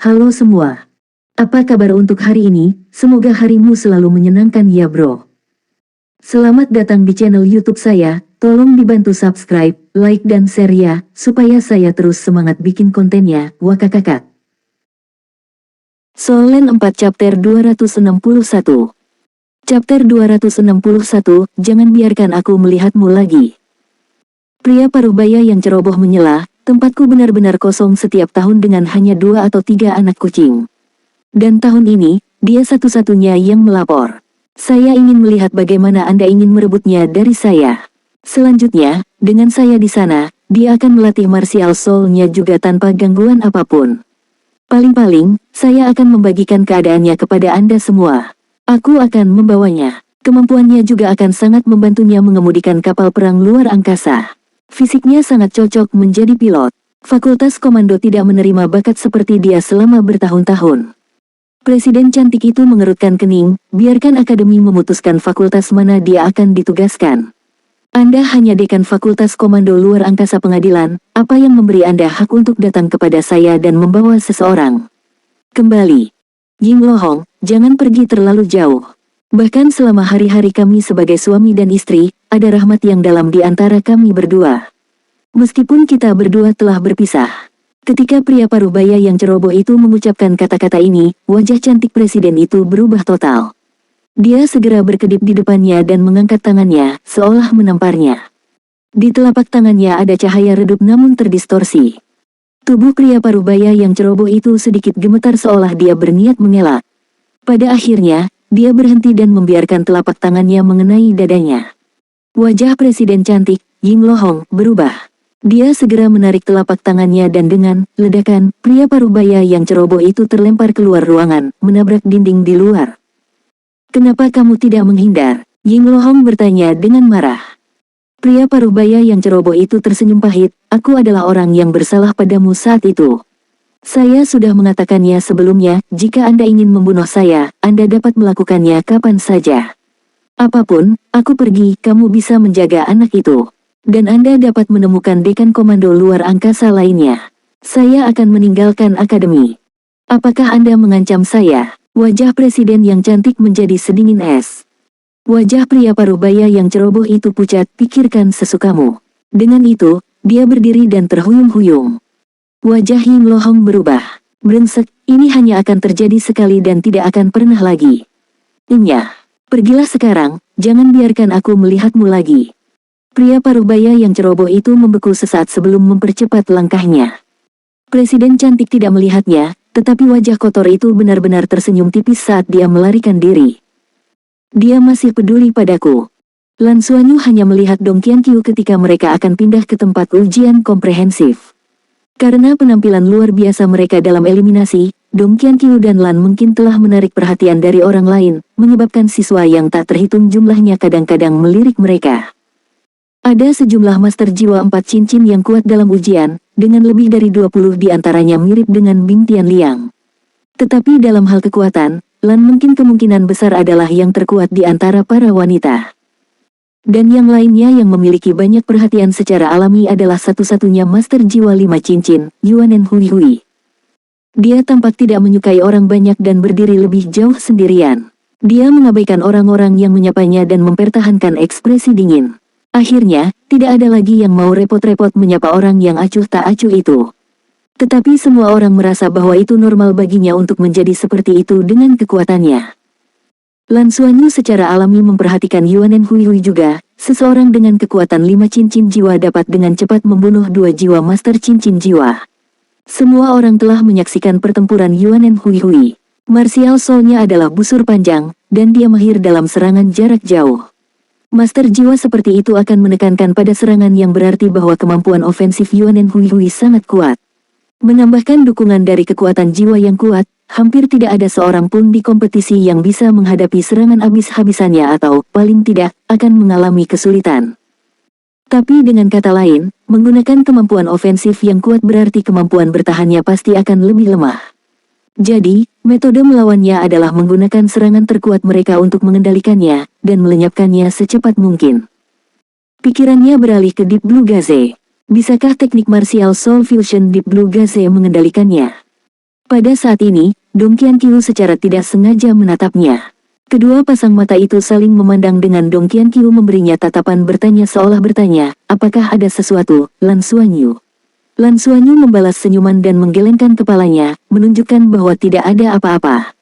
Halo semua. Apa kabar untuk hari ini? Semoga harimu selalu menyenangkan ya bro. Selamat datang di channel YouTube saya. Tolong dibantu subscribe, like dan share ya, supaya saya terus semangat bikin kontennya. Wakakakak. Solen 4 chapter 261. Chapter 261, jangan biarkan aku melihatmu lagi. Pria parubaya yang ceroboh menyela, tempatku benar-benar kosong setiap tahun dengan hanya 2 atau 3 anak kucing. Dan tahun ini, dia satu-satunya yang melapor. Saya ingin melihat bagaimana Anda ingin merebutnya dari saya. Selanjutnya, dengan saya di sana, dia akan melatih martial soul-nya juga tanpa gangguan apapun. Paling-paling, saya akan membagikan keadaannya kepada Anda semua. Aku akan membawanya. Kemampuannya juga akan sangat membantunya mengemudikan kapal perang luar angkasa. Fisiknya sangat cocok menjadi pilot. Fakultas Komando tidak menerima bakat seperti dia selama bertahun-tahun. Presiden cantik itu mengerutkan kening, biarkan akademi memutuskan fakultas mana dia akan ditugaskan. Anda hanya dekan Fakultas Komando Luar Angkasa Pengadilan, apa yang memberi Anda hak untuk datang kepada saya dan membawa seseorang? Kembali. Ying Lohong, jangan pergi terlalu jauh. Bahkan selama hari-hari kami sebagai suami dan istri, ada rahmat yang dalam di antara kami berdua. Meskipun kita berdua telah berpisah. Ketika pria parubaya yang ceroboh itu mengucapkan kata-kata ini, wajah cantik presiden itu berubah total. Dia segera berkedip di depannya dan mengangkat tangannya, seolah menamparnya. Di telapak tangannya ada cahaya redup namun terdistorsi. Tubuh pria parubaya yang ceroboh itu sedikit gemetar seolah dia berniat mengelak. Pada akhirnya, dia berhenti dan membiarkan telapak tangannya mengenai dadanya. Wajah presiden cantik, Ying Lohong, berubah. Dia segera menarik telapak tangannya dan dengan ledakan, pria parubaya yang ceroboh itu terlempar keluar ruangan, menabrak dinding di luar. Kenapa kamu tidak menghindar? Ying Lohong bertanya dengan marah. Pria parubaya yang ceroboh itu tersenyum pahit, aku adalah orang yang bersalah padamu saat itu. Saya sudah mengatakannya sebelumnya, jika Anda ingin membunuh saya, Anda dapat melakukannya kapan saja. Apapun, aku pergi, kamu bisa menjaga anak itu. Dan Anda dapat menemukan dekan komando luar angkasa lainnya. Saya akan meninggalkan akademi. Apakah Anda mengancam saya? Wajah presiden yang cantik menjadi sedingin es. Wajah pria parubaya yang ceroboh itu pucat, pikirkan sesukamu. Dengan itu, dia berdiri dan terhuyung-huyung. Wajah Ying Lohong berubah. Brengsek, ini hanya akan terjadi sekali dan tidak akan pernah lagi. Inya, pergilah sekarang, jangan biarkan aku melihatmu lagi. Pria parubaya yang ceroboh itu membeku sesaat sebelum mempercepat langkahnya. Presiden cantik tidak melihatnya, tetapi wajah kotor itu benar-benar tersenyum tipis saat dia melarikan diri. Dia masih peduli padaku. Lan Xuanyu hanya melihat Dong Qianqiu ketika mereka akan pindah ke tempat ujian komprehensif. Karena penampilan luar biasa mereka dalam eliminasi, Dong Qianqiu dan Lan mungkin telah menarik perhatian dari orang lain, menyebabkan siswa yang tak terhitung jumlahnya kadang-kadang melirik mereka. Ada sejumlah master jiwa 4 cincin yang kuat dalam ujian, dengan lebih dari 20 di antaranya mirip dengan Bing Tianliang. Tetapi dalam hal kekuatan, Lan mungkin kemungkinan besar adalah yang terkuat di antara para wanita. Dan yang lainnya yang memiliki banyak perhatian secara alami adalah satu-satunya master jiwa 5 cincin, Yuanen Hui Hui. Dia tampak tidak menyukai orang banyak dan berdiri lebih jauh sendirian. Dia mengabaikan orang-orang yang menyapanya dan mempertahankan ekspresi dingin. Akhirnya, tidak ada lagi yang mau repot-repot menyapa orang yang acuh tak acuh itu. Tetapi semua orang merasa bahwa itu normal baginya untuk menjadi seperti itu dengan kekuatannya. Lan Xuanyu secara alami memperhatikan Yuanen Hui Hui juga, seseorang dengan kekuatan 5 cincin jiwa dapat dengan cepat membunuh 2 jiwa master cincin jiwa. Semua orang telah menyaksikan pertempuran Yuanen Hui Hui. Martial soul-nya adalah busur panjang, dan dia mahir dalam serangan jarak jauh. Master jiwa seperti itu akan menekankan pada serangan yang berarti bahwa kemampuan ofensif Yuanen Hui Hui sangat kuat. Menambahkan dukungan dari kekuatan jiwa yang kuat, hampir tidak ada seorang pun di kompetisi yang bisa menghadapi serangan habis-habisannya atau, paling tidak, akan mengalami kesulitan. Tapi dengan kata lain, menggunakan kemampuan ofensif yang kuat berarti kemampuan bertahannya pasti akan lebih lemah. Jadi, metode melawannya adalah menggunakan serangan terkuat mereka untuk mengendalikannya, dan melenyapkannya secepat mungkin. Pikirannya beralih ke Deep Blue Gaze. Bisakah teknik martial soul fusion Deep Blue Gaze mengendalikannya? Pada saat ini, Dong Qianqiu secara tidak sengaja menatapnya. Kedua pasang mata itu saling memandang dengan Dong Qianqiu memberinya tatapan bertanya seolah bertanya, apakah ada sesuatu, Lan Xuanyu? Lan Xuanyu membalas senyuman dan menggelengkan kepalanya, menunjukkan bahwa tidak ada apa-apa.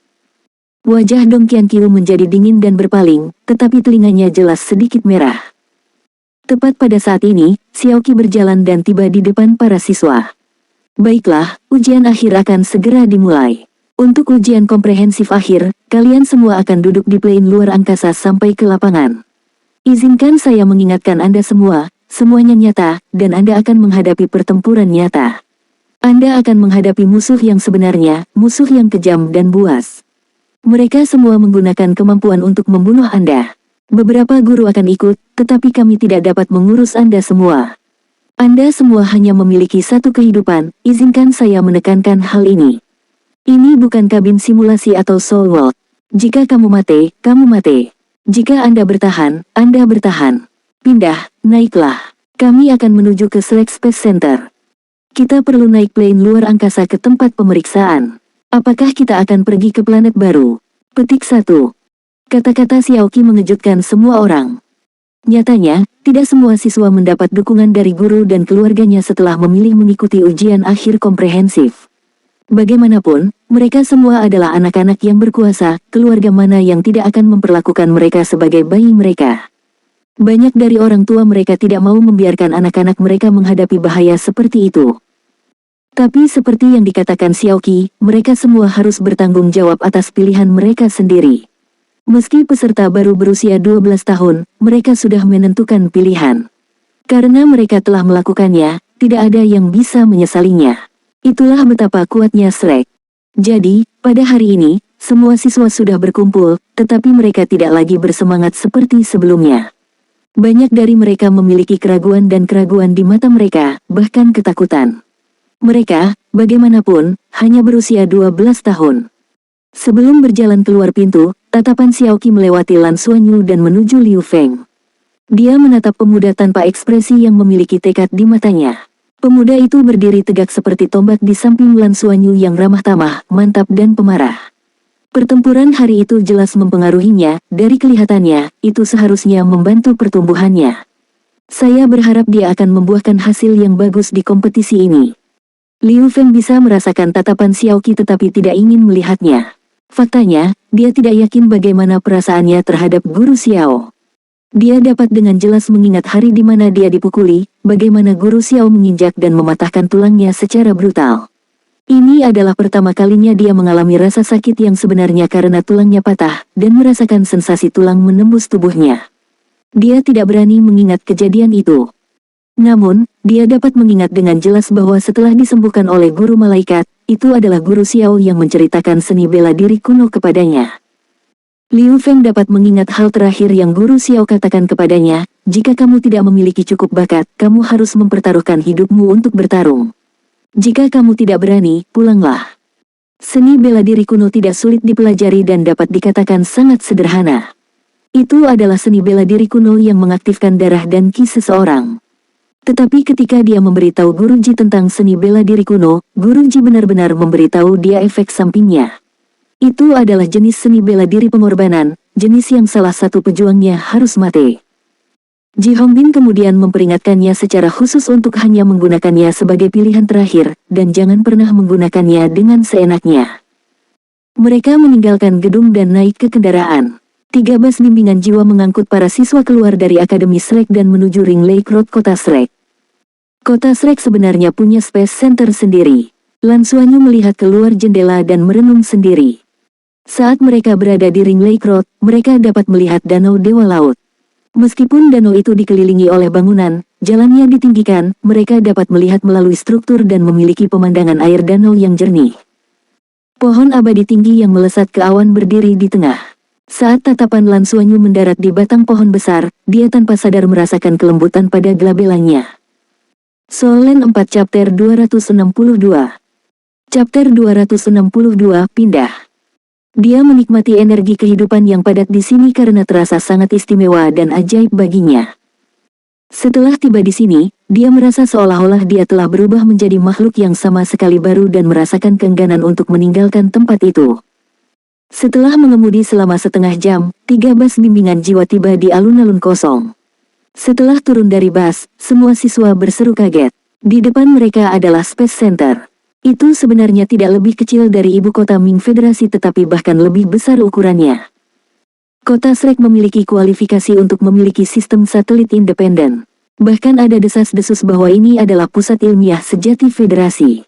Wajah Dong Qianqiu menjadi dingin dan berpaling, tetapi telinganya jelas sedikit merah. Tepat pada saat ini, Xiao Qi berjalan dan tiba di depan para siswa. Baiklah, ujian akhir akan segera dimulai. Untuk ujian komprehensif akhir, kalian semua akan duduk di plane luar angkasa sampai ke lapangan. Izinkan saya mengingatkan Anda semua, semuanya nyata, dan Anda akan menghadapi pertempuran nyata. Anda akan menghadapi musuh yang sebenarnya, musuh yang kejam dan buas. Mereka semua menggunakan kemampuan untuk membunuh Anda. Beberapa guru akan ikut, tetapi kami tidak dapat mengurus Anda semua. Anda semua hanya memiliki satu kehidupan, izinkan saya menekankan hal ini. Ini bukan kabin simulasi atau Soul World. Jika kamu mati, kamu mati. Jika Anda bertahan, Anda bertahan. Pindah, naiklah. Kami akan menuju ke Slack Space Center. Kita perlu naik plane luar angkasa ke tempat pemeriksaan. Apakah kita akan pergi ke planet baru? Petik 1. Kata-kata Xiao Qi mengejutkan semua orang. Nyatanya, tidak semua siswa mendapat dukungan dari guru dan keluarganya setelah memilih mengikuti ujian akhir komprehensif. Bagaimanapun, mereka semua adalah anak-anak yang berkuasa, keluarga mana yang tidak akan memperlakukan mereka sebagai bayi mereka. Banyak dari orang tua mereka tidak mau membiarkan anak-anak mereka menghadapi bahaya seperti itu. Tapi seperti yang dikatakan Xiao Qi, mereka semua harus bertanggung jawab atas pilihan mereka sendiri. Meski peserta baru berusia 12 tahun, mereka sudah menentukan pilihan. Karena mereka telah melakukannya, tidak ada yang bisa menyesalinya. Itulah betapa kuatnya Slack. Jadi, pada hari ini, semua siswa sudah berkumpul, tetapi mereka tidak lagi bersemangat seperti sebelumnya. Banyak dari mereka memiliki keraguan dan keraguan di mata mereka, bahkan ketakutan. Mereka, bagaimanapun, hanya berusia 12 tahun. Sebelum berjalan keluar pintu, tatapan Xiao Qi melewati Lan Xuanyu dan menuju Liu Feng. Dia menatap pemuda tanpa ekspresi yang memiliki tekad di matanya. Pemuda itu berdiri tegak seperti tombak di samping Lan Xuanyu yang ramah tamah, mantap dan pemarah. Pertempuran hari itu jelas mempengaruhinya, dari kelihatannya, itu seharusnya membantu pertumbuhannya. Saya berharap dia akan membuahkan hasil yang bagus di kompetisi ini. Liu Feng bisa merasakan tatapan Xiao Qi tetapi tidak ingin melihatnya. Faktanya, dia tidak yakin bagaimana perasaannya terhadap guru Xiao. Dia dapat dengan jelas mengingat hari di mana dia dipukuli, bagaimana guru Xiao menginjak dan mematahkan tulangnya secara brutal. Ini adalah pertama kalinya dia mengalami rasa sakit yang sebenarnya karena tulangnya patah, dan merasakan sensasi tulang menembus tubuhnya. Dia tidak berani mengingat kejadian itu. Namun, dia dapat mengingat dengan jelas bahwa setelah disembuhkan oleh guru malaikat, itu adalah guru Xiao yang menceritakan seni bela diri kuno kepadanya. Liu Feng dapat mengingat hal terakhir yang guru Xiao katakan kepadanya, jika kamu tidak memiliki cukup bakat, kamu harus mempertaruhkan hidupmu untuk bertarung. Jika kamu tidak berani, pulanglah. Seni bela diri kuno tidak sulit dipelajari dan dapat dikatakan sangat sederhana. Itu adalah seni bela diri kuno yang mengaktifkan darah dan ki seseorang. Tetapi ketika dia memberitahu Guruji tentang seni bela diri kuno, Guruji benar-benar memberitahu dia efek sampingnya. Itu adalah jenis seni bela diri pengorbanan, jenis yang salah satu pejuangnya harus mati. Ji Hongbin kemudian memperingatkannya secara khusus untuk hanya menggunakannya sebagai pilihan terakhir, dan jangan pernah menggunakannya dengan seenaknya. Mereka meninggalkan gedung dan naik ke kendaraan. 3 bus bimbingan jiwa mengangkut para siswa keluar dari Akademi Shrek dan menuju Ring Lake Road kota Shrek. Kota Shrek sebenarnya punya Space Center sendiri. Lan Xuanyu melihat keluar jendela dan merenung sendiri. Saat mereka berada di Ring Lake Road, mereka dapat melihat Danau Dewa Laut. Meskipun danau itu dikelilingi oleh bangunan, jalannya ditinggikan, mereka dapat melihat melalui struktur dan memiliki pemandangan air danau yang jernih. Pohon abadi tinggi yang melesat ke awan berdiri di tengah. Saat tatapan Lan Xuanyu mendarat di batang pohon besar, dia tanpa sadar merasakan kelembutan pada gelabelannya. Solen 4 Chapter 262. Chapter 262 Pindah. Dia menikmati energi kehidupan yang padat di sini karena terasa sangat istimewa dan ajaib baginya. Setelah tiba di sini, dia merasa seolah-olah dia telah berubah menjadi makhluk yang sama sekali baru dan merasakan keengganan untuk meninggalkan tempat itu. Setelah mengemudi selama setengah jam, 3 bus bimbingan jiwa tiba di alun-alun kosong. Setelah turun dari bus, semua siswa berseru kaget. Di depan mereka adalah Space Center. Itu sebenarnya tidak lebih kecil dari ibu kota Ming Federasi tetapi bahkan lebih besar ukurannya. Kota Shrek memiliki kualifikasi untuk memiliki sistem satelit independen. Bahkan ada desas-desus bahwa ini adalah pusat ilmiah sejati Federasi.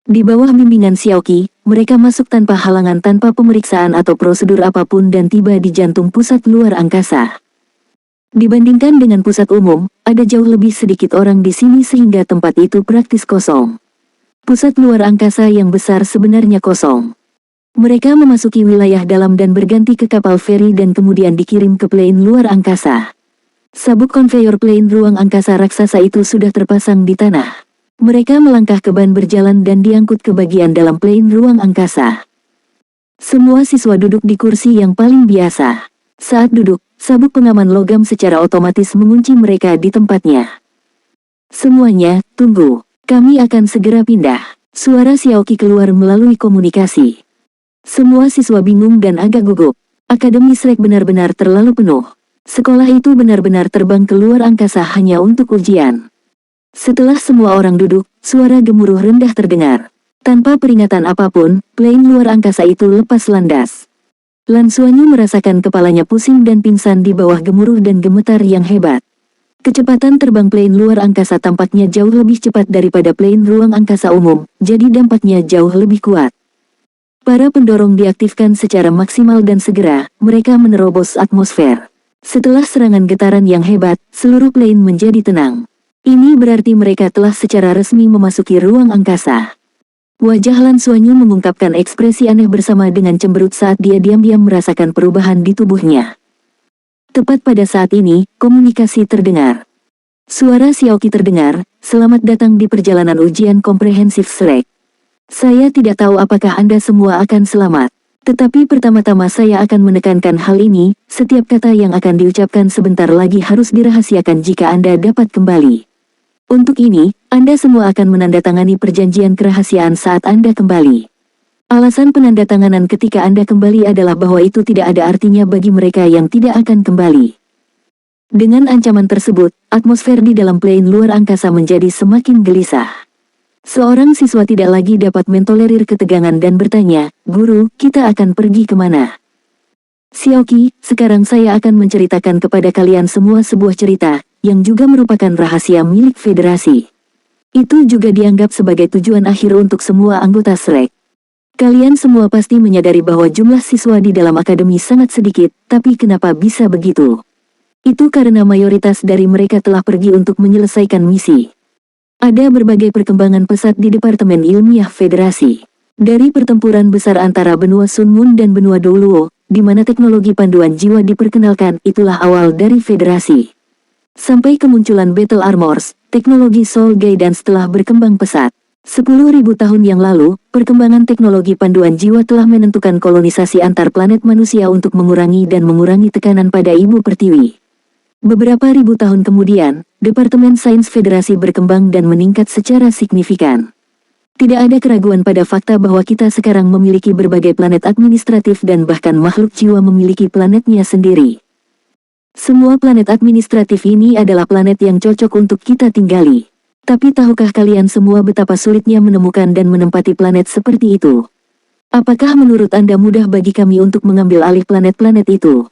Di bawah bimbingan Xiaoqi, mereka masuk tanpa halangan tanpa pemeriksaan atau prosedur apapun dan tiba di jantung pusat luar angkasa. Dibandingkan dengan pusat umum, ada jauh lebih sedikit orang di sini sehingga tempat itu praktis kosong. Pusat luar angkasa yang besar sebenarnya kosong. Mereka memasuki wilayah dalam dan berganti ke kapal feri dan kemudian dikirim ke plane luar angkasa. Sabuk konveyor plane ruang angkasa raksasa itu sudah terpasang di tanah. Mereka melangkah ke ban berjalan dan diangkut ke bagian dalam plane ruang angkasa. Semua siswa duduk di kursi yang paling biasa. Saat duduk, sabuk pengaman logam secara otomatis mengunci mereka di tempatnya. Semuanya, tunggu. Kami akan segera pindah. Suara Xiaoqi keluar melalui komunikasi. Semua siswa bingung dan agak gugup. Akademi Shrek benar-benar terlalu penuh. Sekolah itu benar-benar terbang ke luar angkasa hanya untuk ujian. Setelah semua orang duduk, suara gemuruh rendah terdengar. Tanpa peringatan apapun, plane luar angkasa itu lepas landas. Lan Xuanyu merasakan kepalanya pusing dan pingsan di bawah gemuruh dan gemetar yang hebat. Kecepatan terbang plane luar angkasa tampaknya jauh lebih cepat daripada plane ruang angkasa umum, jadi dampaknya jauh lebih kuat. Para pendorong diaktifkan secara maksimal dan segera, mereka menerobos atmosfer. Setelah serangan getaran yang hebat, seluruh plane menjadi tenang. Ini berarti mereka telah secara resmi memasuki ruang angkasa. Wajah Lan Xuanyu mengungkapkan ekspresi aneh bersama dengan cemberut saat dia diam-diam merasakan perubahan di tubuhnya. Tepat pada saat ini, komunikasi terdengar. Suara Xiaoqi terdengar, "Selamat datang di perjalanan ujian komprehensif Shrek. Saya tidak tahu apakah Anda semua akan selamat. Tetapi pertama-tama saya akan menekankan hal ini, setiap kata yang akan diucapkan sebentar lagi harus dirahasiakan jika Anda dapat kembali. Untuk ini, Anda semua akan menandatangani perjanjian kerahasiaan saat Anda kembali. Alasan penandatanganan ketika Anda kembali adalah bahwa itu tidak ada artinya bagi mereka yang tidak akan kembali." Dengan ancaman tersebut, atmosfer di dalam plane luar angkasa menjadi semakin gelisah. Seorang siswa tidak lagi dapat mentolerir ketegangan dan bertanya, "Guru, kita akan pergi kemana?" "Xiaoqi, sekarang saya akan menceritakan kepada kalian semua sebuah cerita, yang juga merupakan rahasia milik Federasi. Itu juga dianggap sebagai tujuan akhir untuk semua anggota Shrek. Kalian semua pasti menyadari bahwa jumlah siswa di dalam akademi sangat sedikit, tapi kenapa bisa begitu? Itu karena mayoritas dari mereka telah pergi untuk menyelesaikan misi. Ada berbagai perkembangan pesat di Departemen Ilmiah Federasi. Dari pertempuran besar antara benua Sun Moon dan benua Douluo, di mana teknologi panduan jiwa diperkenalkan, itulah awal dari Federasi. Sampai kemunculan Battle Armors, teknologi Soul Guidance telah berkembang pesat. 10.000 tahun yang lalu, perkembangan teknologi panduan jiwa telah menentukan kolonisasi antar planet manusia untuk mengurangi tekanan pada ibu pertiwi. Beberapa ribu tahun kemudian, Departemen Sains Federasi berkembang dan meningkat secara signifikan. Tidak ada keraguan pada fakta bahwa kita sekarang memiliki berbagai planet administratif dan bahkan makhluk jiwa memiliki planetnya sendiri. Semua planet administratif ini adalah planet yang cocok untuk kita tinggali. Tapi tahukah kalian semua betapa sulitnya menemukan dan menempati planet seperti itu? Apakah menurut Anda mudah bagi kami untuk mengambil alih planet-planet itu?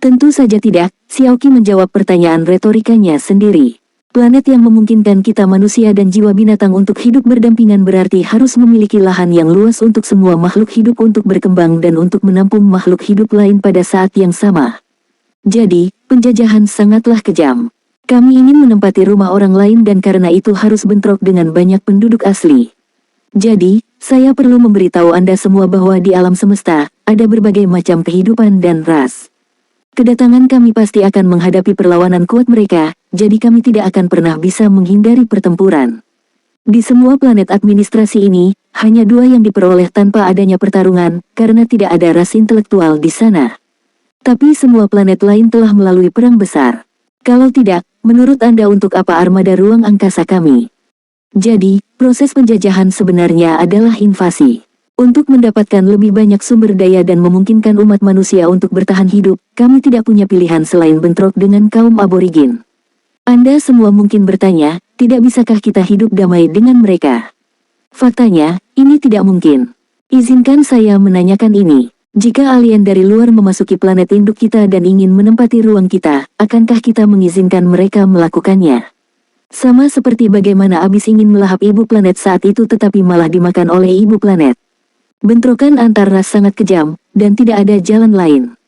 Tentu saja tidak, Xiaoqi menjawab pertanyaan retorikanya sendiri. Planet yang memungkinkan kita manusia dan jiwa binatang untuk hidup berdampingan berarti harus memiliki lahan yang luas untuk semua makhluk hidup untuk berkembang dan untuk menampung makhluk hidup lain pada saat yang sama. Jadi, penjajahan sangatlah kejam. Kami ingin menempati rumah orang lain dan karena itu harus bentrok dengan banyak penduduk asli. Jadi, saya perlu memberitahu Anda semua bahwa di alam semesta, ada berbagai macam kehidupan dan ras. Kedatangan kami pasti akan menghadapi perlawanan kuat mereka, jadi kami tidak akan pernah bisa menghindari pertempuran. Di semua planet administrasi ini, hanya 2 yang diperoleh tanpa adanya pertarungan, karena tidak ada ras intelektual di sana. Tapi semua planet lain telah melalui perang besar. Kalau tidak, menurut Anda untuk apa armada ruang angkasa kami? Jadi, proses penjajahan sebenarnya adalah invasi. Untuk mendapatkan lebih banyak sumber daya dan memungkinkan umat manusia untuk bertahan hidup, kami tidak punya pilihan selain bentrok dengan kaum aborigin. Anda semua mungkin bertanya, tidak bisakah kita hidup damai dengan mereka? Faktanya, ini tidak mungkin. Izinkan saya menanyakan ini. Jika alien dari luar memasuki planet induk kita dan ingin menempati ruang kita, akankah kita mengizinkan mereka melakukannya? Sama seperti bagaimana Abyss ingin melahap ibu planet saat itu tetapi malah dimakan oleh ibu planet. Bentrokan antar ras sangat kejam, dan tidak ada jalan lain.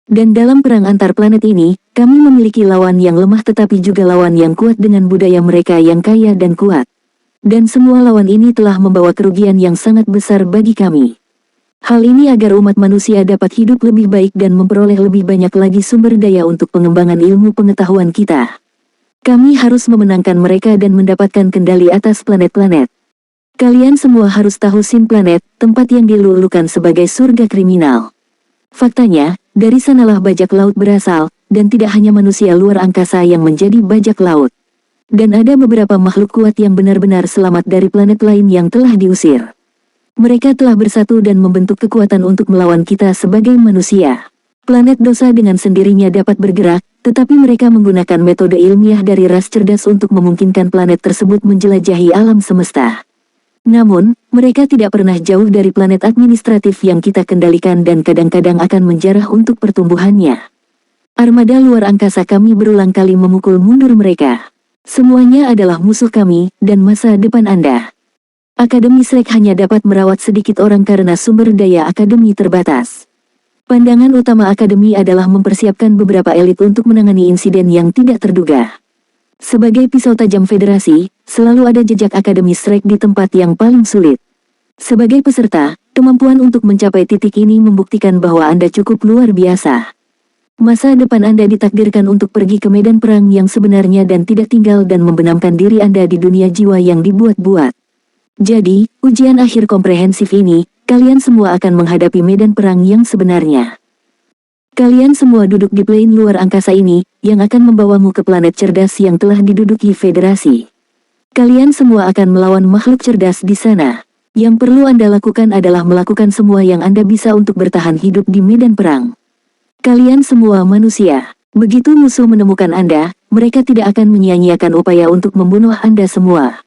Dan dalam perang antar planet ini, kami memiliki lawan yang lemah tetapi juga lawan yang kuat dengan budaya mereka yang kaya dan kuat. Dan semua lawan ini telah membawa kerugian yang sangat besar bagi kami. Hal ini agar umat manusia dapat hidup lebih baik dan memperoleh lebih banyak lagi sumber daya untuk pengembangan ilmu pengetahuan kita. Kami harus memenangkan mereka dan mendapatkan kendali atas planet-planet. Kalian semua harus tahu Sin Planet, tempat yang dilulukan sebagai surga kriminal. Faktanya, dari sanalah bajak laut berasal, dan tidak hanya manusia luar angkasa yang menjadi bajak laut. Dan ada beberapa makhluk kuat yang benar-benar selamat dari planet lain yang telah diusir. Mereka telah bersatu dan membentuk kekuatan untuk melawan kita sebagai manusia. Planet dosa dengan sendirinya dapat bergerak, tetapi mereka menggunakan metode ilmiah dari ras cerdas untuk memungkinkan planet tersebut menjelajahi alam semesta. Namun, mereka tidak pernah jauh dari planet administratif yang kita kendalikan dan kadang-kadang akan menjarah untuk pertumbuhannya. Armada luar angkasa kami berulang kali memukul mundur mereka. Semuanya adalah musuh kami, dan masa depan Anda. Akademi Shrek hanya dapat merawat sedikit orang karena sumber daya akademi terbatas. Pandangan utama akademi adalah mempersiapkan beberapa elit untuk menangani insiden yang tidak terduga. Sebagai pisau tajam federasi, selalu ada jejak akademi Shrek di tempat yang paling sulit. Sebagai peserta, kemampuan untuk mencapai titik ini membuktikan bahwa Anda cukup luar biasa. Masa depan Anda ditakdirkan untuk pergi ke medan perang yang sebenarnya dan tidak tinggal dan membenamkan diri Anda di dunia jiwa yang dibuat-buat. Jadi, ujian akhir komprehensif ini, kalian semua akan menghadapi medan perang yang sebenarnya. Kalian semua duduk di plane luar angkasa ini, yang akan membawamu ke planet cerdas yang telah diduduki federasi. Kalian semua akan melawan makhluk cerdas di sana. Yang perlu Anda lakukan adalah melakukan semua yang Anda bisa untuk bertahan hidup di medan perang. Kalian semua manusia, begitu musuh menemukan Anda, mereka tidak akan menyia-nyiakan upaya untuk membunuh Anda semua.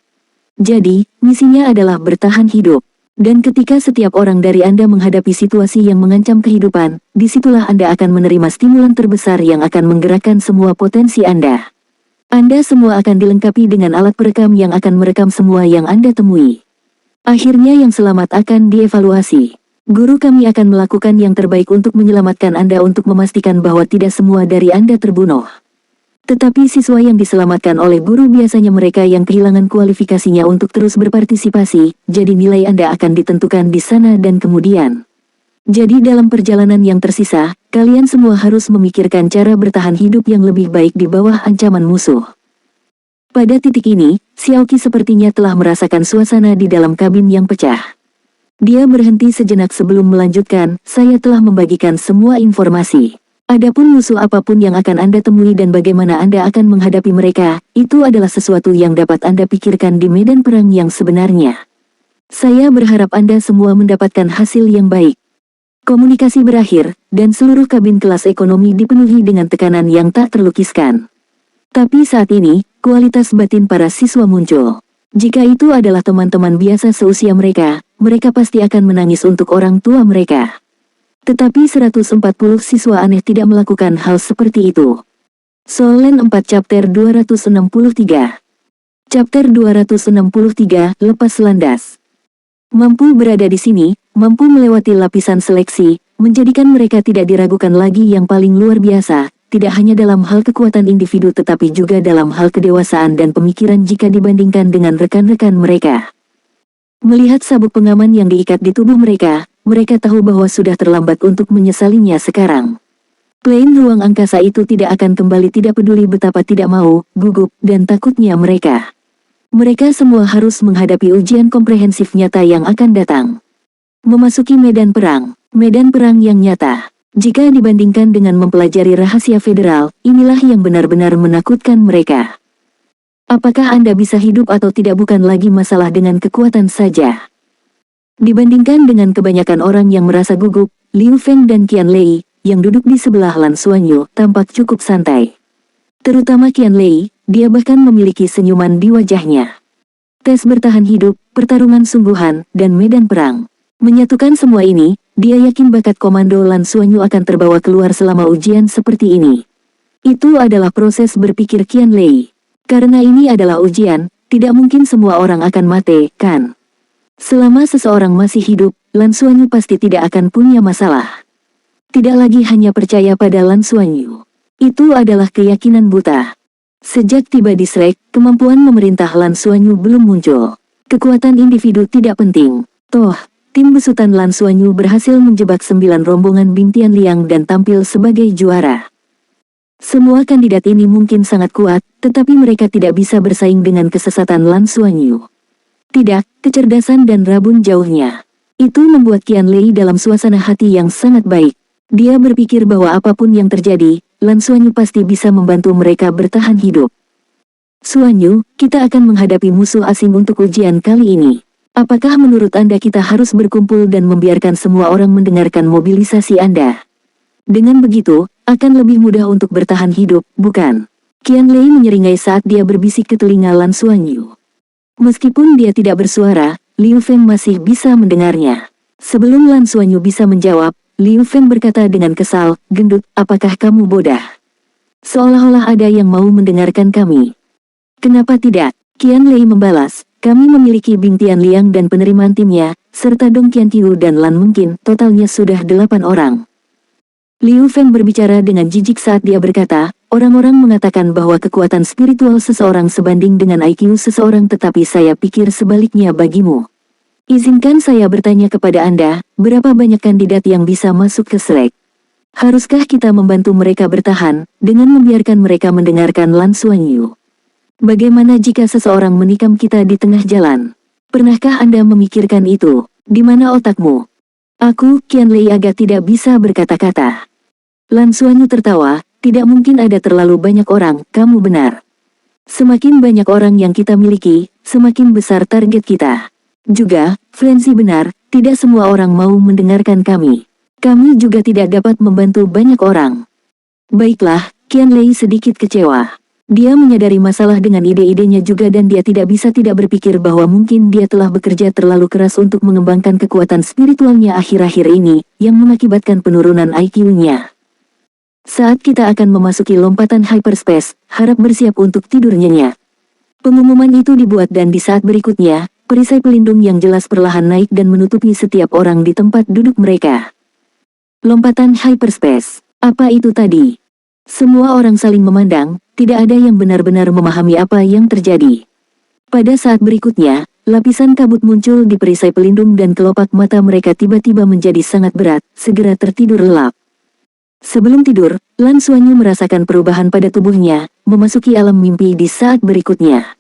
Jadi, misinya adalah bertahan hidup. Dan ketika setiap orang dari Anda menghadapi situasi yang mengancam kehidupan, disitulah Anda akan menerima stimulan terbesar yang akan menggerakkan semua potensi Anda. Anda semua akan dilengkapi dengan alat perekam yang akan merekam semua yang Anda temui. Akhirnya yang selamat akan dievaluasi. Guru kami akan melakukan yang terbaik untuk menyelamatkan Anda untuk memastikan bahwa tidak semua dari Anda terbunuh. Tetapi siswa yang diselamatkan oleh guru biasanya mereka yang kehilangan kualifikasinya untuk terus berpartisipasi, jadi nilai Anda akan ditentukan di sana dan kemudian. Jadi dalam perjalanan yang tersisa, kalian semua harus memikirkan cara bertahan hidup yang lebih baik di bawah ancaman musuh. Pada titik ini, Xiaoqi sepertinya telah merasakan suasana di dalam kabin yang pecah. Dia berhenti sejenak sebelum melanjutkan, saya telah membagikan semua informasi. Adapun musuh apapun yang akan Anda temui dan bagaimana Anda akan menghadapi mereka, itu adalah sesuatu yang dapat Anda pikirkan di medan perang yang sebenarnya. Saya berharap Anda semua mendapatkan hasil yang baik. Komunikasi berakhir, dan seluruh kabin kelas ekonomi dipenuhi dengan tekanan yang tak terlukiskan. Tapi saat ini, kualitas batin para siswa muncul. Jika itu adalah teman-teman biasa seusia mereka, mereka pasti akan menangis untuk orang tua mereka. Tetapi 140 siswa aneh tidak melakukan hal seperti itu. Soul Land 4 Chapter 263. Chapter 263, Lepas Landas. Mampu berada di sini, mampu melewati lapisan seleksi, menjadikan mereka tidak diragukan lagi yang paling luar biasa, tidak hanya dalam hal kekuatan individu tetapi juga dalam hal kedewasaan dan pemikiran jika dibandingkan dengan rekan-rekan mereka. Melihat sabuk pengaman yang diikat di tubuh mereka, mereka tahu bahwa sudah terlambat untuk menyesalinya sekarang. Plane ruang angkasa itu tidak akan kembali tidak peduli betapa tidak mau, gugup, dan takutnya mereka. Mereka semua harus menghadapi ujian komprehensif nyata yang akan datang. Memasuki medan perang yang nyata. Jika dibandingkan dengan mempelajari rahasia federal, inilah yang benar-benar menakutkan mereka. Apakah Anda bisa hidup atau tidak bukan lagi masalah dengan kekuatan saja. Dibandingkan dengan kebanyakan orang yang merasa gugup, Liu Feng dan Qian Lei, yang duduk di sebelah Lan Xuanyu, tampak cukup santai. Terutama Qian Lei, dia bahkan memiliki senyuman di wajahnya. Tes bertahan hidup, pertarungan sungguhan, dan medan perang. Menyatukan semua ini, dia yakin bakat komando Lan Xuanyu akan terbawa keluar selama ujian seperti ini. Itu adalah proses berpikir Qian Lei. Karena ini adalah ujian, tidak mungkin semua orang akan mati, kan? Selama seseorang masih hidup, Lan Xuanyu pasti tidak akan punya masalah. Tidak lagi hanya percaya pada Lan Xuanyu. Itu adalah keyakinan buta. Sejak tiba di Shrek, kemampuan memerintah Lan Xuanyu belum muncul. Kekuatan individu tidak penting. Toh, tim besutan Lan Xuanyu berhasil menjebak 9 rombongan Bing Tianliang dan tampil sebagai juara. Semua kandidat ini mungkin sangat kuat, tetapi mereka tidak bisa bersaing dengan kesesatan Lan Xuanyu. Tidak, kecerdasan dan rabun jauhnya. Itu membuat Qian Lei dalam suasana hati yang sangat baik. Dia berpikir bahwa apapun yang terjadi, Lan Xuanyu pasti bisa membantu mereka bertahan hidup. Xuanyu, kita akan menghadapi musuh asing untuk ujian kali ini. Apakah menurut Anda kita harus berkumpul dan membiarkan semua orang mendengarkan mobilisasi Anda? Dengan begitu, akan lebih mudah untuk bertahan hidup, bukan? Qian Lei menyeringai saat dia berbisik ke telinga Lan Xuanyu. Meskipun dia tidak bersuara, Liu Feng masih bisa mendengarnya. Sebelum Lan Xuanyu bisa menjawab, Liu Feng berkata dengan kesal, "Gendut, apakah kamu bodoh? Seolah-olah ada yang mau mendengarkan kami." "Kenapa tidak?" Qian Lei membalas, "Kami memiliki Bing Tianliang dan penerimaan timnya, serta Dong Qianqiu dan Lan Mengqin, totalnya sudah 8 orang. Liu Feng berbicara dengan jijik saat dia berkata, "Orang-orang mengatakan bahwa kekuatan spiritual seseorang sebanding dengan IQ seseorang, tetapi saya pikir sebaliknya bagimu. Izinkan saya bertanya kepada Anda, berapa banyak kandidat yang bisa masuk ke Shrek? Haruskah kita membantu mereka bertahan, dengan membiarkan mereka mendengarkan Lan Xuanyu? Bagaimana jika seseorang menikam kita di tengah jalan? Pernahkah Anda memikirkan itu? Di mana otakmu?" Aku, Qian Lei, agak tidak bisa berkata-kata. Lan Xuanyu tertawa, "Tidak mungkin ada terlalu banyak orang, kamu benar. Semakin banyak orang yang kita miliki, semakin besar target kita. Juga, Francie benar, tidak semua orang mau mendengarkan kami. Kami juga tidak dapat membantu banyak orang." Baiklah, Qian Lei sedikit kecewa. Dia menyadari masalah dengan ide-idenya juga dan dia tidak bisa tidak berpikir bahwa mungkin dia telah bekerja terlalu keras untuk mengembangkan kekuatan spiritualnya akhir-akhir ini, yang mengakibatkan penurunan IQ-nya. Saat kita akan memasuki lompatan hyperspace, harap bersiap untuk tidur nyenyak. Pengumuman itu dibuat dan di saat berikutnya, perisai pelindung yang jelas perlahan naik dan menutupi setiap orang di tempat duduk mereka. Lompatan hyperspace. Apa itu tadi? Semua orang saling memandang, tidak ada yang benar-benar memahami apa yang terjadi. Pada saat berikutnya, lapisan kabut muncul di perisai pelindung dan kelopak mata mereka tiba-tiba menjadi sangat berat, segera tertidur lelap. Sebelum tidur, Lan Xuanyu merasakan perubahan pada tubuhnya, memasuki alam mimpi di saat berikutnya.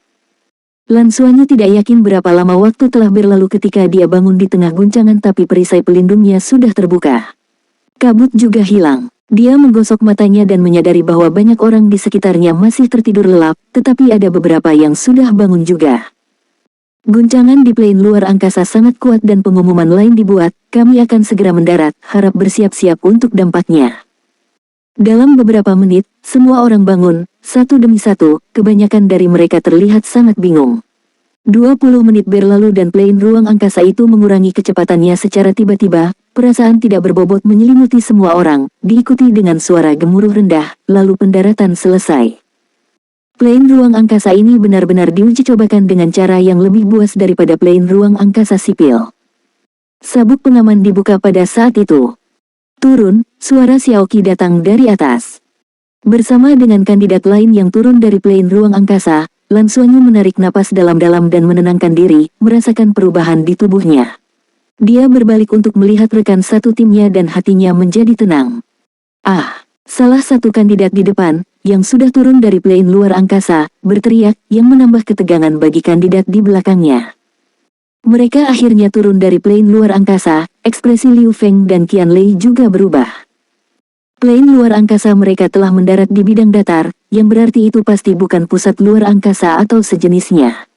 Lan Xuanyu tidak yakin berapa lama waktu telah berlalu ketika dia bangun di tengah guncangan, tapi perisai pelindungnya sudah terbuka. Kabut juga hilang. Dia menggosok matanya dan menyadari bahwa banyak orang di sekitarnya masih tertidur lelap, tetapi ada beberapa yang sudah bangun juga. Guncangan di plane luar angkasa sangat kuat dan pengumuman lain dibuat, "Kami akan segera mendarat, harap bersiap-siap untuk dampaknya." Dalam beberapa menit, semua orang bangun, satu demi satu, kebanyakan dari mereka terlihat sangat bingung. 20 menit berlalu dan plane ruang angkasa itu mengurangi kecepatannya secara tiba-tiba, perasaan tidak berbobot menyelimuti semua orang, diikuti dengan suara gemuruh rendah, lalu pendaratan selesai. Plane ruang angkasa ini benar-benar diuji cobakan dengan cara yang lebih buas daripada plane ruang angkasa sipil. Sabuk pengaman dibuka pada saat itu. "Turun," suara Xiaoqi datang dari atas. Bersama dengan kandidat lain yang turun dari plane ruang angkasa, Lan Xuanyu menarik napas dalam-dalam dan menenangkan diri, merasakan perubahan di tubuhnya. Dia berbalik untuk melihat rekan satu timnya dan hatinya menjadi tenang. "Ah!" Salah satu kandidat di depan, yang sudah turun dari plane luar angkasa, berteriak, yang menambah ketegangan bagi kandidat di belakangnya. Mereka akhirnya turun dari plane luar angkasa, ekspresi Liu Feng dan Qian Lei juga berubah. Plane luar angkasa mereka telah mendarat di bidang datar, yang berarti itu pasti bukan pusat luar angkasa atau sejenisnya.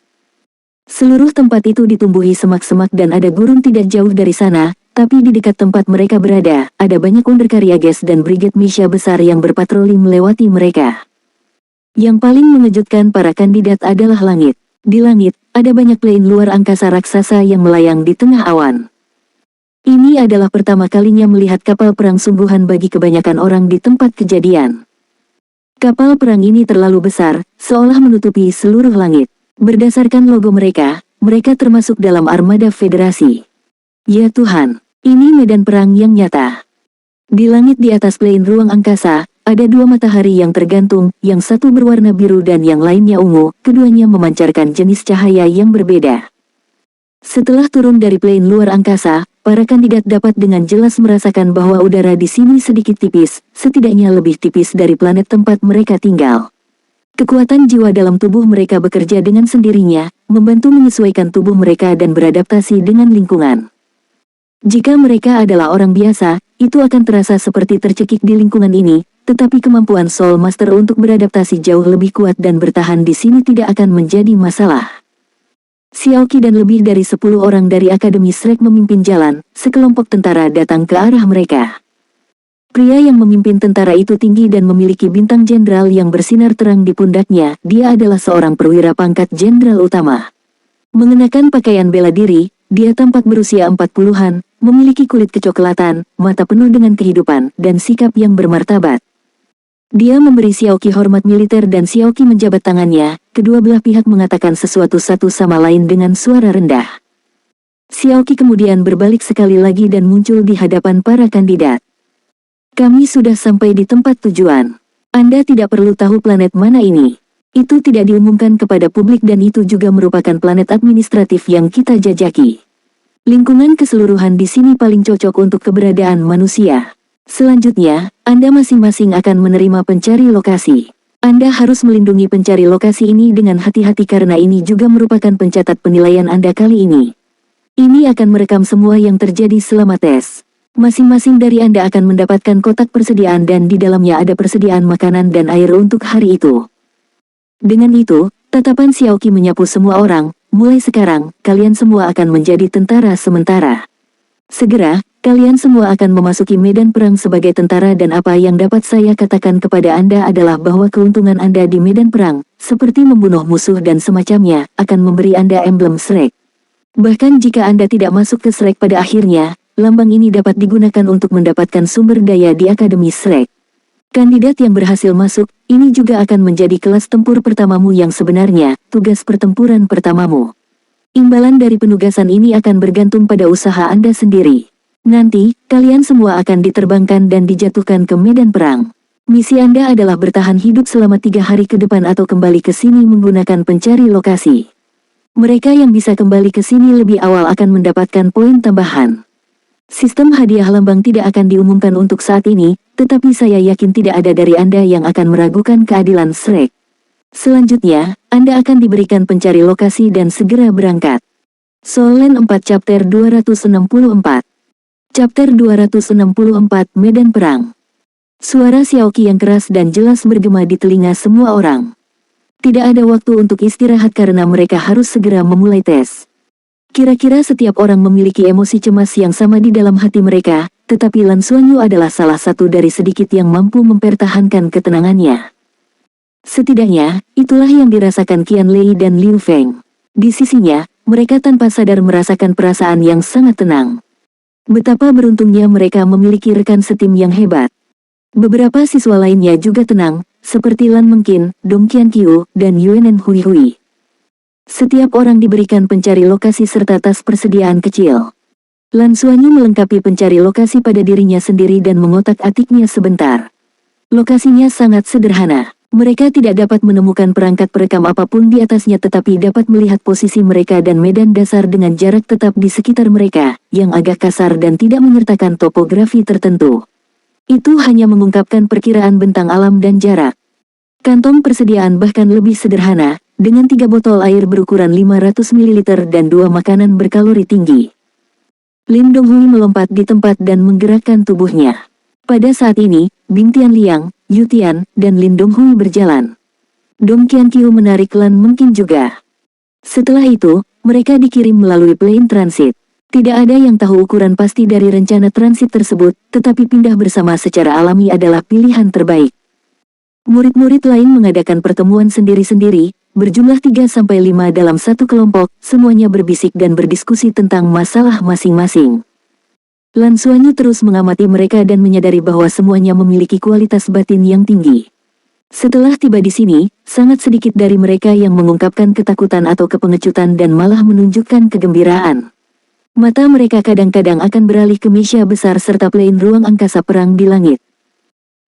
Seluruh tempat itu ditumbuhi semak-semak dan ada gurun tidak jauh dari sana, tapi di dekat tempat mereka berada, ada banyak undercarrier gas dan brigade Misha besar yang berpatroli melewati mereka. Yang paling mengejutkan para kandidat adalah langit. Di langit, ada banyak plane luar angkasa raksasa yang melayang di tengah awan. Ini adalah pertama kalinya melihat kapal perang sungguhan bagi kebanyakan orang di tempat kejadian. Kapal perang ini terlalu besar, seolah menutupi seluruh langit. Berdasarkan logo mereka, mereka termasuk dalam armada federasi. Ya Tuhan, ini medan perang yang nyata. Di langit di atas plane ruang angkasa, ada dua matahari yang tergantung, yang satu berwarna biru dan yang lainnya ungu, keduanya memancarkan jenis cahaya yang berbeda. Setelah turun dari plane luar angkasa, para kandidat dapat dengan jelas merasakan bahwa udara di sini sedikit tipis, setidaknya lebih tipis dari planet tempat mereka tinggal. Kekuatan jiwa dalam tubuh mereka bekerja dengan sendirinya, membantu menyesuaikan tubuh mereka dan beradaptasi dengan lingkungan. Jika mereka adalah orang biasa, itu akan terasa seperti tercekik di lingkungan ini, tetapi kemampuan Soul Master untuk beradaptasi jauh lebih kuat dan bertahan di sini tidak akan menjadi masalah. Xiaoqi dan lebih dari 10 orang dari Akademi Shrek memimpin jalan, sekelompok tentara datang ke arah mereka. Pria yang memimpin tentara itu tinggi dan memiliki bintang jenderal yang bersinar terang di pundaknya, dia adalah seorang perwira pangkat jenderal utama. Mengenakan pakaian bela diri, dia tampak berusia 40-an, memiliki kulit kecoklatan, mata penuh dengan kehidupan, dan sikap yang bermartabat. Dia memberi Xiaoqi hormat militer dan Xiaoqi menjabat tangannya, kedua belah pihak mengatakan sesuatu satu sama lain dengan suara rendah. Xiaoqi kemudian berbalik sekali lagi dan muncul di hadapan para kandidat. Kami sudah sampai di tempat tujuan. Anda tidak perlu tahu planet mana ini. Itu tidak diumumkan kepada publik dan itu juga merupakan planet administratif yang kita jajaki. Lingkungan keseluruhan di sini paling cocok untuk keberadaan manusia. Selanjutnya, Anda masing-masing akan menerima pencari lokasi. Anda harus melindungi pencari lokasi ini dengan hati-hati karena ini juga merupakan pencatat penilaian Anda kali ini. Ini akan merekam semua yang terjadi selama tes. Masing-masing dari Anda akan mendapatkan kotak persediaan dan di dalamnya ada persediaan makanan dan air untuk hari itu. Dengan itu, tatapan Xiaoqi menyapu semua orang, mulai sekarang, kalian semua akan menjadi tentara sementara. Segera, kalian semua akan memasuki medan perang sebagai tentara dan apa yang dapat saya katakan kepada Anda adalah bahwa keuntungan Anda di medan perang, seperti membunuh musuh dan semacamnya, akan memberi Anda emblem Shrek. Bahkan jika Anda tidak masuk ke Shrek pada akhirnya, lambang ini dapat digunakan untuk mendapatkan sumber daya di Akademi Shrek. Kandidat yang berhasil masuk, ini juga akan menjadi kelas tempur pertamamu yang sebenarnya, tugas pertempuran pertamamu. Imbalan dari penugasan ini akan bergantung pada usaha Anda sendiri. Nanti, kalian semua akan diterbangkan dan dijatuhkan ke medan perang. Misi Anda adalah bertahan hidup selama 3 hari ke depan atau kembali ke sini menggunakan pencari lokasi. Mereka yang bisa kembali ke sini lebih awal akan mendapatkan poin tambahan. Sistem hadiah lambang tidak akan diumumkan untuk saat ini, tetapi saya yakin tidak ada dari Anda yang akan meragukan keadilan Shrek. Selanjutnya, Anda akan diberikan pencari lokasi dan segera berangkat. Soul Land 4 Chapter 264. Chapter 264 Medan Perang. Suara Xiaoqi yang keras dan jelas bergema di telinga semua orang. Tidak ada waktu untuk istirahat karena mereka harus segera memulai tes. Kira-kira setiap orang memiliki emosi cemas yang sama di dalam hati mereka, tetapi Lan Xuanyu adalah salah satu dari sedikit yang mampu mempertahankan ketenangannya. Setidaknya, itulah yang dirasakan Qian Lei dan Liu Feng. Di sisinya, mereka tanpa sadar merasakan perasaan yang sangat tenang. Betapa beruntungnya mereka memiliki rekan setim yang hebat. Beberapa siswa lainnya juga tenang, seperti Lan Mengqin, Dong Qianqiu, dan Yuenen Hui Hui. Setiap orang diberikan pencari lokasi serta tas persediaan kecil. Lan Xuanyu melengkapi pencari lokasi pada dirinya sendiri dan mengotak-atiknya sebentar. Lokasinya sangat sederhana. Mereka tidak dapat menemukan perangkat perekam apapun di atasnya tetapi dapat melihat posisi mereka dan medan dasar dengan jarak tetap di sekitar mereka, yang agak kasar dan tidak menyertakan topografi tertentu. Itu hanya mengungkapkan perkiraan bentang alam dan jarak. Kantong persediaan bahkan lebih sederhana, dengan 3 botol air berukuran 500 ml dan 2 makanan berkalori tinggi. Lim Donghui melompat di tempat dan menggerakkan tubuhnya. Pada saat ini, Bing Tianliang, Yu Tian, dan Lin Donghui berjalan. Dong Qianqiu menarik Lan Mengqing juga. Setelah itu, mereka dikirim melalui plane transit. Tidak ada yang tahu ukuran pasti dari rencana transit tersebut, tetapi pindah bersama secara alami adalah pilihan terbaik. Murid-murid lain mengadakan pertemuan sendiri-sendiri, berjumlah 3-5 dalam satu kelompok, semuanya berbisik dan berdiskusi tentang masalah masing-masing. Lan Xuanyu terus mengamati mereka dan menyadari bahwa semuanya memiliki kualitas batin yang tinggi. Setelah tiba di sini, sangat sedikit dari mereka yang mengungkapkan ketakutan atau kepengecutan dan malah menunjukkan kegembiraan. Mata mereka kadang-kadang akan beralih ke mesia besar serta plane ruang angkasa perang di langit.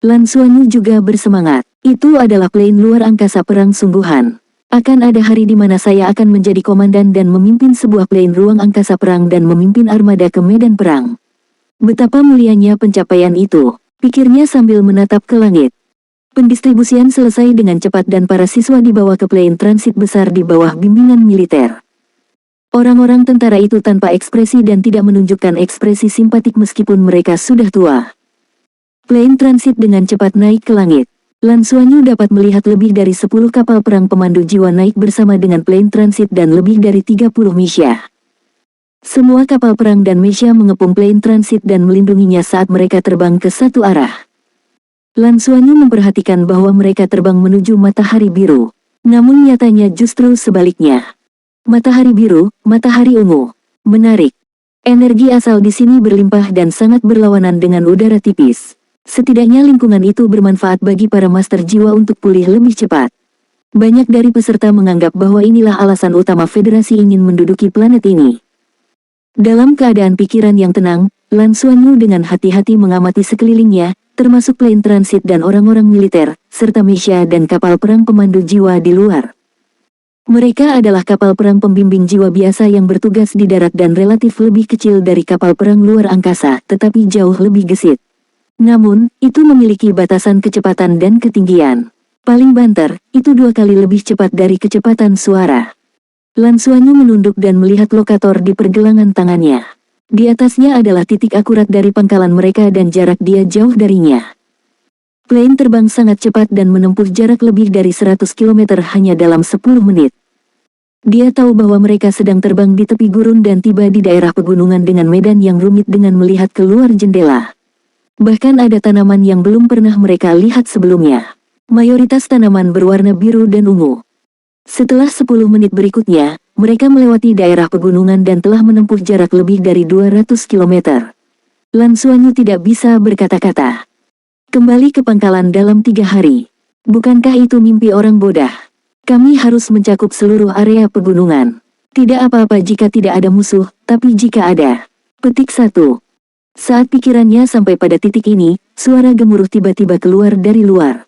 Lan Xuanyu juga bersemangat. Itu adalah plane luar angkasa perang sungguhan. Akan ada hari di mana saya akan menjadi komandan dan memimpin sebuah plane ruang angkasa perang dan memimpin armada ke medan perang. Betapa mulianya pencapaian itu, pikirnya sambil menatap ke langit. Pendistribusian selesai dengan cepat dan para siswa dibawa ke plane transit besar di bawah bimbingan militer. Orang-orang tentara itu tanpa ekspresi dan tidak menunjukkan ekspresi simpatik meskipun mereka sudah tua. Plane transit dengan cepat naik ke langit. Lan Xuanyu dapat melihat lebih dari 10 kapal perang pemandu jiwa naik bersama dengan plane transit dan lebih dari 30 misya. Semua kapal perang dan misya mengepung plane transit dan melindunginya saat mereka terbang ke satu arah. Lan Xuanyu memperhatikan bahwa mereka terbang menuju matahari biru. Namun nyatanya justru sebaliknya. Matahari biru, matahari ungu. Menarik. Energi asal di sini berlimpah dan sangat berlawanan dengan udara tipis. Setidaknya lingkungan itu bermanfaat bagi para master jiwa untuk pulih lebih cepat. Banyak dari peserta menganggap bahwa inilah alasan utama federasi ingin menduduki planet ini. Dalam keadaan pikiran yang tenang, Lan Xuanyu dengan hati-hati mengamati sekelilingnya, termasuk plane transit dan orang-orang militer, serta misya dan kapal perang pemandu jiwa di luar. Mereka adalah kapal perang pembimbing jiwa biasa yang bertugas di darat dan relatif lebih kecil dari kapal perang luar angkasa, tetapi jauh lebih gesit. Namun, itu memiliki batasan kecepatan dan ketinggian. Paling banter, itu 2 kali lebih cepat dari kecepatan suara. Lan Xuanyu menunduk dan melihat lokator di pergelangan tangannya. Di atasnya adalah titik akurat dari pangkalan mereka dan jarak dia jauh darinya. Plane terbang sangat cepat dan menempuh jarak lebih dari 100 km hanya dalam 10 menit. Dia tahu bahwa mereka sedang terbang di tepi gurun dan tiba di daerah pegunungan dengan medan yang rumit dengan melihat keluar jendela. Bahkan ada tanaman yang belum pernah mereka lihat sebelumnya. Mayoritas tanaman berwarna biru dan ungu. Setelah 10 menit berikutnya, mereka melewati daerah pegunungan dan telah menempuh jarak lebih dari 200 km. Lan Xuanyu tidak bisa berkata-kata. Kembali ke pangkalan dalam 3 hari. Bukankah itu mimpi orang bodah? Kami harus mencakup seluruh area pegunungan. Tidak apa-apa jika tidak ada musuh, tapi jika ada. Petik 1. Saat pikirannya sampai pada titik ini, suara gemuruh tiba-tiba keluar dari luar.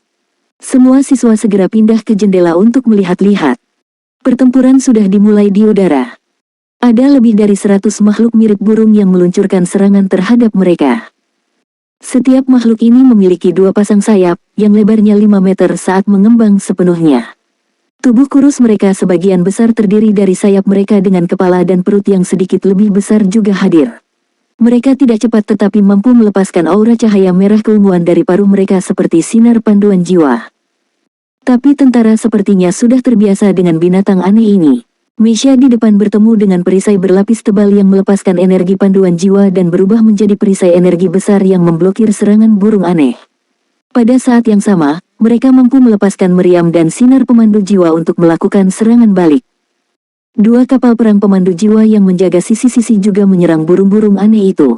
Semua siswa segera pindah ke jendela untuk melihat-lihat. Pertempuran sudah dimulai di udara. Ada lebih dari 100 makhluk mirip burung yang meluncurkan serangan terhadap mereka. Setiap makhluk ini memiliki 2 pasang sayap, yang lebarnya 5 meter saat mengembang sepenuhnya. Tubuh kurus mereka sebagian besar terdiri dari sayap mereka dengan kepala dan perut yang sedikit lebih besar juga hadir. Mereka tidak cepat tetapi mampu melepaskan aura cahaya merah keunguan dari paruh mereka seperti sinar panduan jiwa. Tapi tentara sepertinya sudah terbiasa dengan binatang aneh ini. Misha di depan bertemu dengan perisai berlapis tebal yang melepaskan energi panduan jiwa dan berubah menjadi perisai energi besar yang memblokir serangan burung aneh. Pada saat yang sama, mereka mampu melepaskan meriam dan sinar pemandu jiwa untuk melakukan serangan balik. 2 kapal perang pemandu jiwa yang menjaga sisi-sisi juga menyerang burung-burung aneh itu.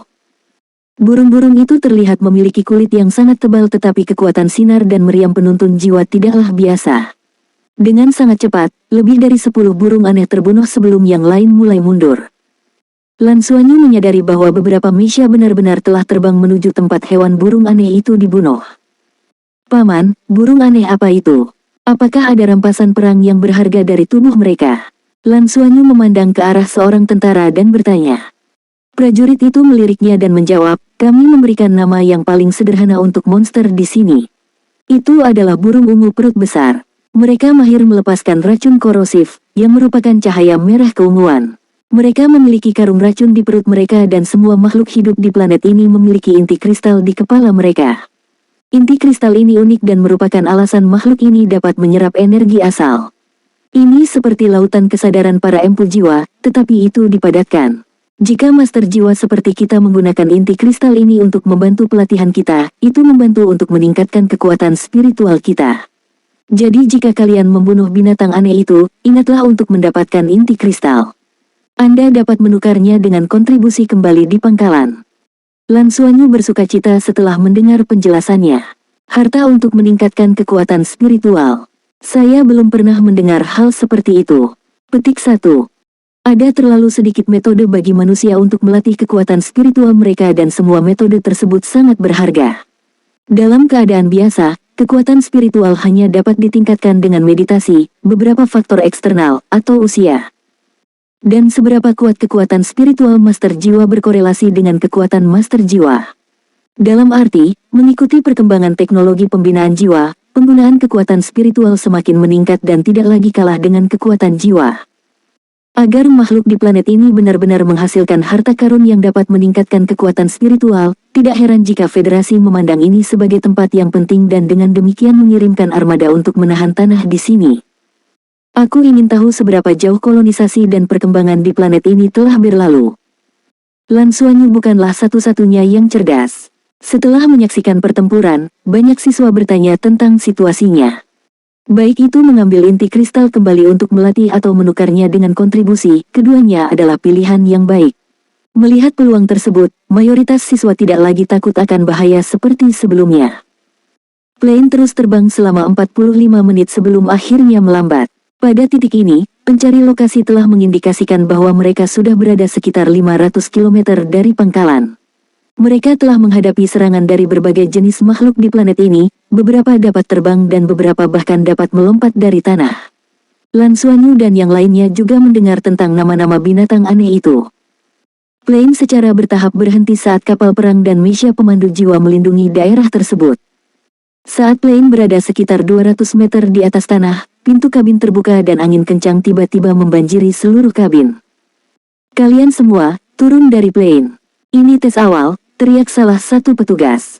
Burung-burung itu terlihat memiliki kulit yang sangat tebal tetapi kekuatan sinar dan meriam penuntun jiwa tidaklah biasa. Dengan sangat cepat, lebih dari 10 burung aneh terbunuh sebelum yang lain mulai mundur. Lan Xuanyu menyadari bahwa beberapa misya benar-benar telah terbang menuju tempat hewan burung aneh itu dibunuh. Paman, burung aneh apa itu? Apakah ada rampasan perang yang berharga dari tubuh mereka? Lan Xuanyu memandang ke arah seorang tentara dan bertanya. Prajurit itu meliriknya dan menjawab, kami memberikan nama yang paling sederhana untuk monster di sini. Itu adalah burung ungu perut besar. Mereka mahir melepaskan racun korosif, yang merupakan cahaya merah keunguan. Mereka memiliki karung racun di perut mereka dan semua makhluk hidup di planet ini memiliki inti kristal di kepala mereka. Inti kristal ini unik dan merupakan alasan makhluk ini dapat menyerap energi asal. Ini seperti lautan kesadaran para empu jiwa, tetapi itu dipadatkan. Jika master jiwa seperti kita menggunakan inti kristal ini untuk membantu pelatihan kita, itu membantu untuk meningkatkan kekuatan spiritual kita. Jadi jika kalian membunuh binatang aneh itu, ingatlah untuk mendapatkan inti kristal. Anda dapat menukarnya dengan kontribusi kembali di pangkalan. Lan Xuanyu bersukacita setelah mendengar penjelasannya. Harta untuk meningkatkan kekuatan spiritual. Saya belum pernah mendengar hal seperti itu. Petik 1. Ada terlalu sedikit metode bagi manusia untuk melatih kekuatan spiritual mereka dan semua metode tersebut sangat berharga. Dalam keadaan biasa, kekuatan spiritual hanya dapat ditingkatkan dengan meditasi, beberapa faktor eksternal, atau usia. Dan seberapa kuat kekuatan spiritual master jiwa berkorelasi dengan kekuatan master jiwa. Dalam arti, mengikuti perkembangan teknologi pembinaan jiwa, penggunaan kekuatan spiritual semakin meningkat dan tidak lagi kalah dengan kekuatan jiwa. Agar makhluk di planet ini benar-benar menghasilkan harta karun yang dapat meningkatkan kekuatan spiritual, tidak heran jika Federasi memandang ini sebagai tempat yang penting dan dengan demikian mengirimkan armada untuk menahan tanah di sini. Aku ingin tahu seberapa jauh kolonisasi dan perkembangan di planet ini telah berlalu. Lan Xuanyu bukanlah satu-satunya yang cerdas. Setelah menyaksikan pertempuran, banyak siswa bertanya tentang situasinya. Baik itu mengambil inti kristal kembali untuk melatih atau menukarnya dengan kontribusi, keduanya adalah pilihan yang baik. Melihat peluang tersebut, mayoritas siswa tidak lagi takut akan bahaya seperti sebelumnya. Plane terus terbang selama 45 menit sebelum akhirnya melambat. Pada titik ini, pencari lokasi telah mengindikasikan bahwa mereka sudah berada sekitar 500 km dari pangkalan. Mereka telah menghadapi serangan dari berbagai jenis makhluk di planet ini, beberapa dapat terbang dan beberapa bahkan dapat melompat dari tanah. Lan Xuanyu dan yang lainnya juga mendengar tentang nama-nama binatang aneh itu. Plane secara bertahap berhenti saat kapal perang dan Misha pemandu jiwa melindungi daerah tersebut. Saat plane berada sekitar 200 meter di atas tanah, pintu kabin terbuka dan angin kencang tiba-tiba membanjiri seluruh kabin. Kalian semua, turun dari plane. Ini tes awal, teriak salah satu petugas.